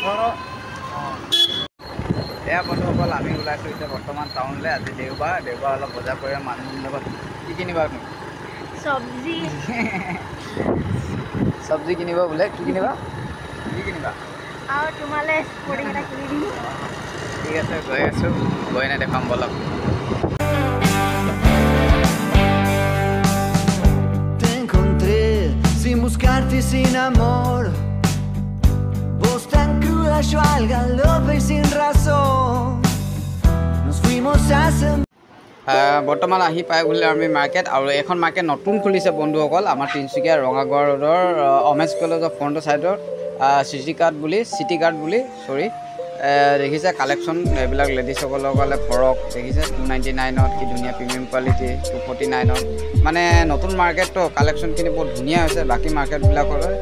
এয়া বন্ধুসকল আমি ওলাইছোঁ এতিয়া বৰ্তমান টাউনলৈ। আজি দেওবাৰ অলপ বজাৰ কৰি মানুহৰ লগত কি কিনিবা তুমি? চব্জি কিনিবা বোলে। কি কিনিবা? আৰু তোমালে স্পৰ্টিং এটা কিনি দিম। ঠিক আছে, গৈ আছোঁ, গৈ এনে দেখাম বলক। Te encontré sin buscarte y sin amor. Vos tan cruda, yo al galope y sin razón. Nos fuimos hace বৰ্তমান আহি পাই গ'লে আমি মাৰ্কেট, আৰু এখন মাৰ্কেট নতুন খুলিছে বন্ধুসকল আমাৰ তিনিচুকীয়া ৰঙাগড় ৰোডৰ অমেশ কলেজৰ ফ্ৰণ্টৰ ছাইডৰ চিটি কাৰ্ড বুলি দেখিছে কালেকশ্যন এইবিলাক লেডিছসকলৰ কাৰণে ফৰক দেখিছে 299ত, কি ধুনীয়া প্ৰিমিয়াম কোৱালিটি 249ত। মানে নতুন মাৰ্কেটটো কালেকশ্যনখিনি বহুত ধুনীয়া হৈছে। বাকী মাৰ্কেটবিলাকলৈ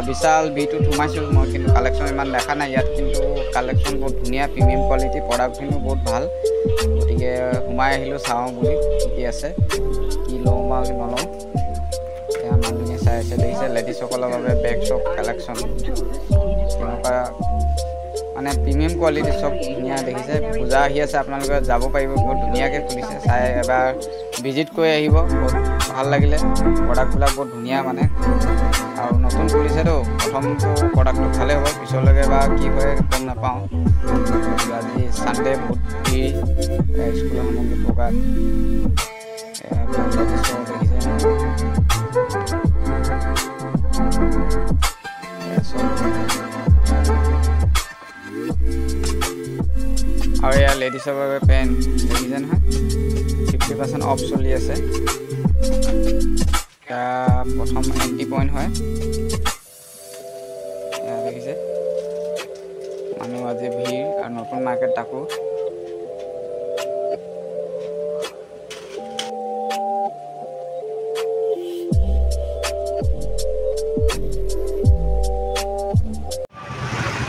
বিশাল V2 সোমাইছোঁ মই, কিন্তু কালেকশ্যন ইমান দেখা নাই। ইয়াত কিন্তু কালেকশ্যন বহুত ধুনীয়া, প্ৰিমিয়াম কোৱালিটি, প্ৰডাক্টখিনিও বহুত ভাল। গতিকে সোমাই আহিলোঁ চাওঁ বুলি কি আছে, কি লওঁ বা নলওঁ। এতিয়া মানুহখিনিয়ে চাই আছে দেখিছে লেডিছসকলৰ বাবে বেগ চব কালেকশ্যন তেনেকুৱা মানে প্ৰিমিয়াম কোৱালিটি চব ধুনীয়া দেখিছে। পূজা আহি আছে, আপোনালোকে যাব পাৰিব, বহুত ধুনীয়াকৈ খুলিছে। চাই এবাৰ ভিজিট কৰি আহিব, বহুত ভাল লাগিলে। প্ৰডাক্টবিলাক বহুত ধুনীয়া মানে, আৰু নতুন খুলিছেতো, প্ৰথমটো প্ৰডাক্টটো ভালেই হ'ব, পিছলৈকে বা কি হয় গম নাপাওঁ। আজি ছানডে বহুত ভিৰ স্কুলৰ সামগ্ৰী থকা দেখিছে আৰু এয়া লেডিছৰ বাবে পেণ্ট দেখিছে নহয়, 50% অফ চলি আছে। প্ৰথম এণ্ট্ৰি পইণ্ট হয়, এয়া দেখিছে মানুহ আজি ভিৰ, আৰু নতুন মাৰ্কেট তাকো।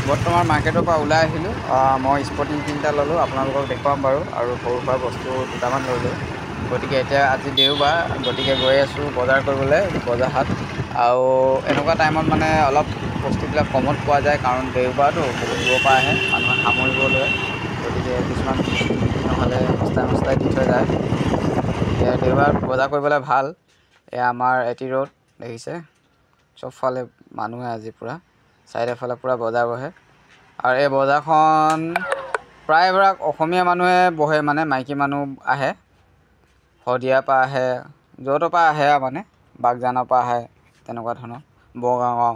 বৰ্তমান মাৰ্কেটৰ পৰা ওলাই আহিলোঁ। মই স্পৰ্টিং তিনিটা ল'লোঁ, আপোনালোকক দেখুৱাম বাৰু, আৰু সৰু সুৰা বস্তু দুটামান ল'লোঁ। গতিকে এতিয়া আজি দেওবাৰ, গতিকে গৈ আছোঁ বজাৰ কৰিবলৈ, বজাৰ হাট। আৰু এনেকুৱা টাইমত মানে অলপ বস্তুবিলাক কমত পোৱা যায়, কাৰণ দেওবাৰটো বহুত দূৰৰ পৰা আহে মানুহে সামৰিবলৈ। গতিকে কিছুমান নহ'লে সস্তাই দি থৈ যায়। গতিকে দেওবাৰ বজাৰ কৰিবলৈ ভাল। এয়া আমাৰ এটি ৰোড দেখিছে, চবফালে মানুহে আজি পূৰা চাৰিওফালে পূৰা বজাৰ বহে। আৰু এই বজাৰখন প্ৰায়ভাগ অসমীয়া মানুহে বহে, মানে মাইকী মানুহ আহে, শদিয়াৰ পৰা আহে, য'ৰ পৰা আহে মানে বাগজানৰ পৰা আহে, তেনেকুৱা ধৰণৰ বগাঁও